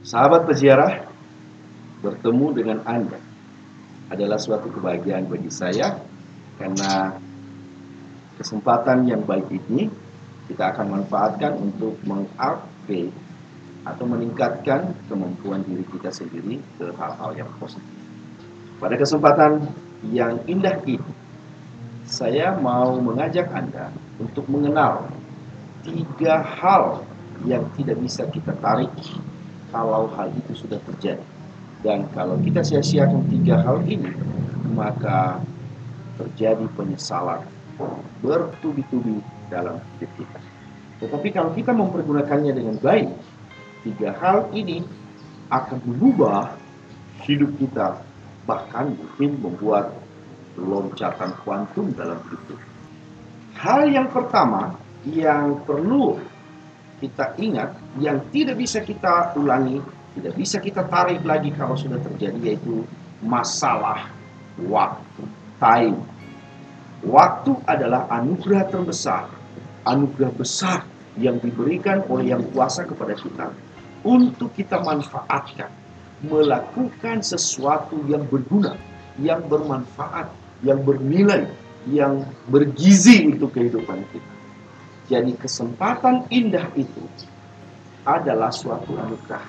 Sahabat peziarah, bertemu dengan Anda adalah suatu kebahagiaan bagi saya karena kesempatan yang baik ini kita akan manfaatkan untuk mengupgrade atau meningkatkan kemampuan diri kita sendiri ke hal-hal yang positif. Pada kesempatan yang indah ini, saya mau mengajak Anda untuk mengenal 3 hal yang tidak bisa kita tarik kalau hal itu sudah terjadi. Dan kalau kita sia-siakan 3 hal ini, maka terjadi penyesalan bertubi-tubi dalam hidup kita. Tetapi kalau kita mempergunakannya dengan baik, 3 hal ini akan mengubah hidup kita, bahkan mungkin membuat loncatan kuantum dalam hidup kita. Hal yang pertama yang perlu kita ingat, yang tidak bisa kita ulangi, tidak bisa kita tarik lagi kalau sudah terjadi, yaitu masalah waktu, time. Waktu adalah anugerah terbesar, anugerah besar yang diberikan oleh Yang Kuasa kepada kita untuk kita manfaatkan, melakukan sesuatu yang berguna, yang bermanfaat, yang bernilai, yang bergizi untuk kehidupan kita. Jadi kesempatan indah itu adalah suatu anugerah.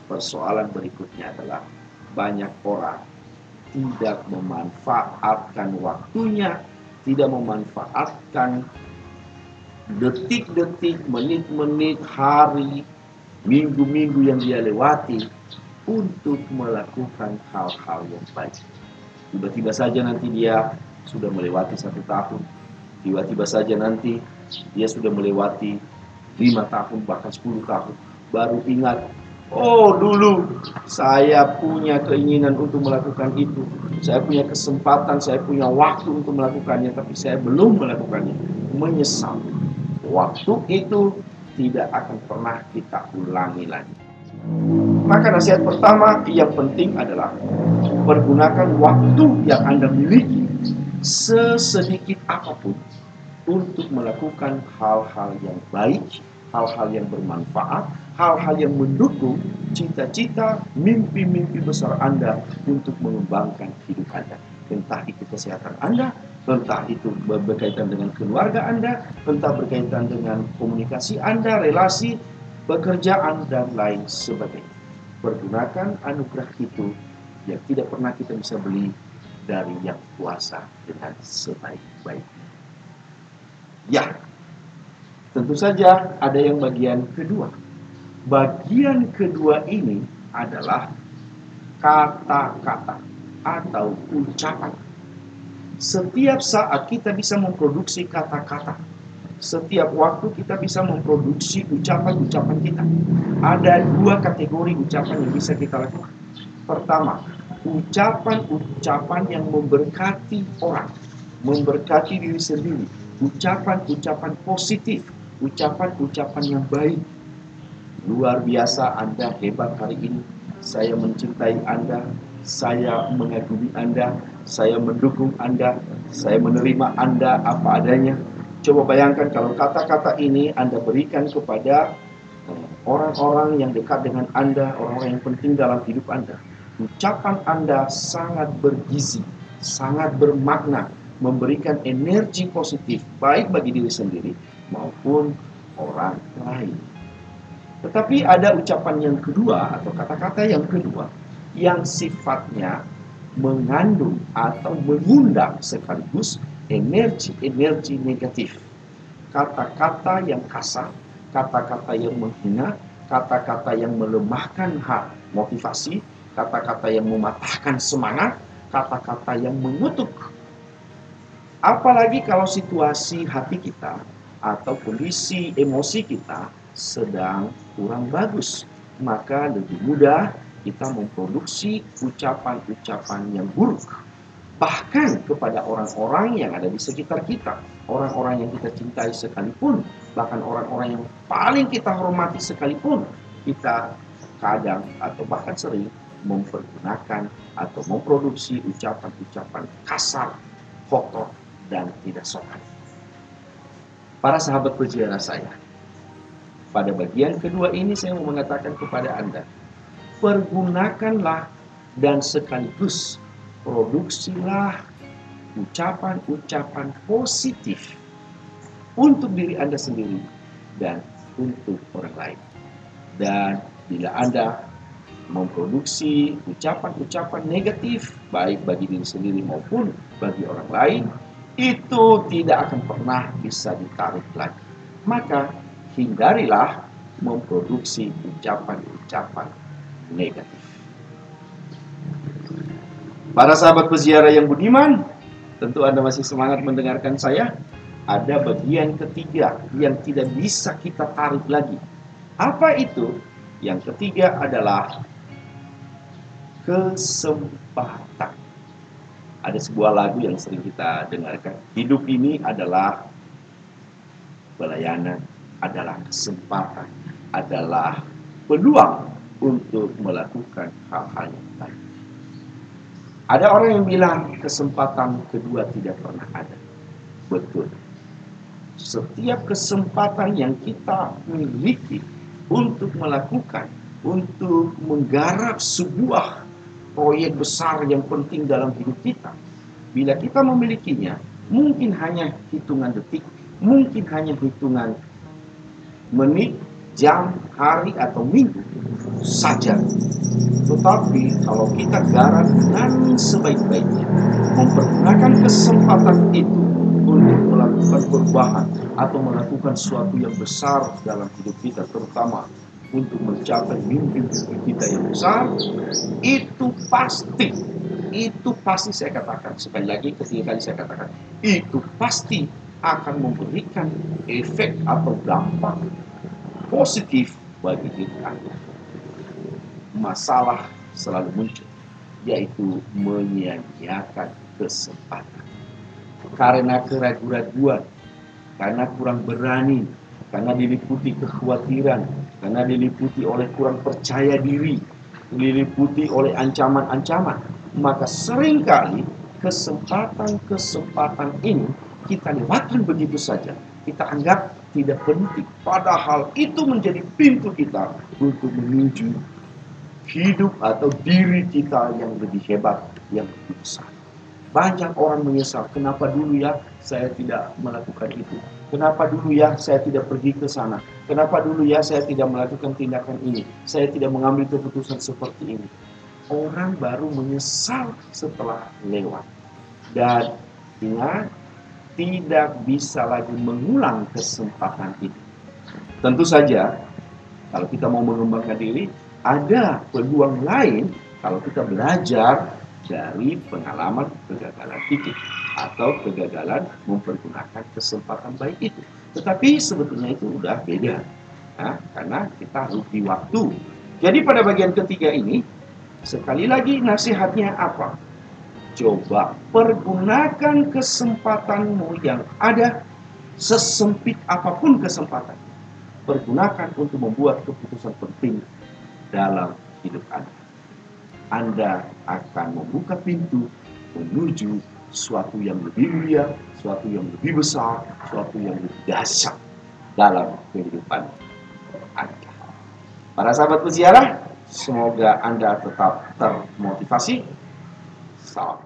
Persoalan berikutnya adalah banyak orang tidak memanfaatkan waktunya, tidak memanfaatkan detik-detik, menit-menit, hari, minggu-minggu yang dia lewati untuk melakukan hal-hal yang baik. Tiba-tiba saja nanti dia sudah melewati 1 tahun, tiba-tiba saja nanti dia sudah melewati 5 tahun, bahkan 10 tahun, baru ingat, oh dulu saya punya keinginan untuk melakukan itu, saya punya kesempatan, saya punya waktu untuk melakukannya, tapi saya belum melakukannya. Menyesal. Waktu itu tidak akan pernah kita ulangi lagi. Maka nasihat pertama yang penting adalah pergunakan waktu yang Anda miliki sesedikit apapun untuk melakukan hal-hal yang baik, hal-hal yang bermanfaat, hal-hal yang mendukung cita-cita, mimpi-mimpi besar Anda untuk mengembangkan hidup Anda. Entah itu kesehatan Anda, entah itu berkaitan dengan keluarga Anda, entah berkaitan dengan komunikasi Anda, relasi, pekerjaan, dan lain sebagainya. Pergunakan anugerah itu yang tidak pernah kita bisa beli dari Yang Kuasa dengan sebaik-baiknya. Ya, tentu saja ada yang bagian kedua. Bagian kedua ini adalah kata-kata atau ucapan. Setiap saat kita bisa memproduksi kata-kata. Setiap waktu kita bisa memproduksi ucapan-ucapan kita. Ada 2 kategori ucapan yang bisa kita lakukan. Pertama, ucapan-ucapan yang memberkati orang, memberkati diri sendiri, ucapan-ucapan positif, ucapan-ucapan yang baik. Luar biasa, Anda hebat hari ini, saya mencintai Anda, saya mengagumi Anda, saya mendukung Anda, saya menerima Anda apa adanya. Coba bayangkan kalau kata-kata ini Anda berikan kepada orang-orang yang dekat dengan Anda, orang-orang yang penting dalam hidup Anda. Ucapan Anda sangat bergizi, sangat bermakna, memberikan energi positif, baik bagi diri sendiri maupun orang lain. Tetapi ada ucapan yang kedua atau kata-kata yang kedua yang sifatnya mengandung atau mengundang sekaligus energi-energi negatif. Kata-kata yang kasar, kata-kata yang menghina, kata-kata yang melemahkan motivasi, kata-kata yang mematahkan semangat, kata-kata yang mengutuk. Apalagi kalau situasi hati kita atau kondisi emosi kita sedang kurang bagus, maka lebih mudah kita memproduksi ucapan-ucapan yang buruk. Bahkan kepada orang-orang yang ada di sekitar kita, orang-orang yang kita cintai sekalipun, bahkan orang-orang yang paling kita hormati sekalipun, kita kadang atau bahkan sering mempergunakan atau memproduksi ucapan-ucapan kasar, kotor, dan tidak sopan. Para sahabat peziarah saya, pada bagian kedua ini saya mau mengatakan kepada Anda, pergunakanlah dan sekaligus produksilah ucapan-ucapan positif untuk diri Anda sendiri dan untuk orang lain. Dan bila Anda memproduksi ucapan-ucapan negatif baik bagi diri sendiri maupun bagi orang lain, itu tidak akan pernah bisa ditarik lagi. Maka hindarilah memproduksi ucapan-ucapan negatif. Para sahabat peziarah yang budiman, tentu Anda masih semangat mendengarkan saya. Ada bagian ketiga yang tidak bisa kita tarik lagi. Apa itu? Yang ketiga adalah kesempatan. Ada sebuah lagu yang sering kita dengarkan. Hidup ini adalah pelayanan, adalah kesempatan, adalah peluang untuk melakukan hal-hal yang baik. Ada orang yang bilang kesempatan kedua tidak pernah ada. Betul. Setiap kesempatan yang kita miliki untuk melakukan, untuk menggarap sebuah proyek besar yang penting dalam hidup kita, bila kita memilikinya, mungkin hanya hitungan detik, mungkin hanya hitungan menit, jam, hari, atau minggu saja. Tetapi kalau kita garap dengan sebaik-baiknya, mempergunakan kesempatan itu untuk melakukan perubahan atau melakukan sesuatu yang besar dalam hidup kita, terutama untuk mencapai mimpi-mimpi kita yang besar, itu pasti saya katakan, sekali lagi, ketiga kali saya katakan, itu pasti akan memberikan efek atau dampak positif bagi diri Anda. Masalah selalu muncul, yaitu menyia-nyiakan kesempatan. Karena keraguan-raguan, karena kurang berani, karena diliputi kekhawatiran, karena diliputi oleh kurang percaya diri, diliputi oleh ancaman-ancaman, maka seringkali kesempatan-kesempatan ini kita lewatkan begitu saja. Kita anggap tidak penting, padahal itu menjadi pintu kita untuk menuju hidup atau diri kita yang lebih hebat, yang lebih besar. Banyak orang menyesal, kenapa dulu ya saya tidak melakukan itu? Kenapa dulu ya saya tidak pergi ke sana? Kenapa dulu ya saya tidak melakukan tindakan ini? Saya tidak mengambil keputusan seperti ini. Orang baru menyesal setelah lewat. Dan ingat, tidak bisa lagi mengulang kesempatan itu. Tentu saja, kalau kita mau mengembangkan diri, ada peluang lain kalau kita belajar dari pengalaman kegagalan itu atau kegagalan mempergunakan kesempatan baik itu. Tetapi sebetulnya itu udah beda, karena kita rugi waktu. Jadi pada bagian ketiga ini, sekali lagi nasihatnya apa? Coba pergunakan kesempatanmu yang ada, sesempit apapun kesempatan. Pergunakan untuk membuat keputusan penting dalam hidup Anda. Anda akan membuka pintu menuju sesuatu yang lebih mulia, sesuatu yang lebih besar, sesuatu yang lebih dahsyat dalam kehidupan Anda. Para sahabat peziarah, semoga Anda tetap termotivasi. Salam.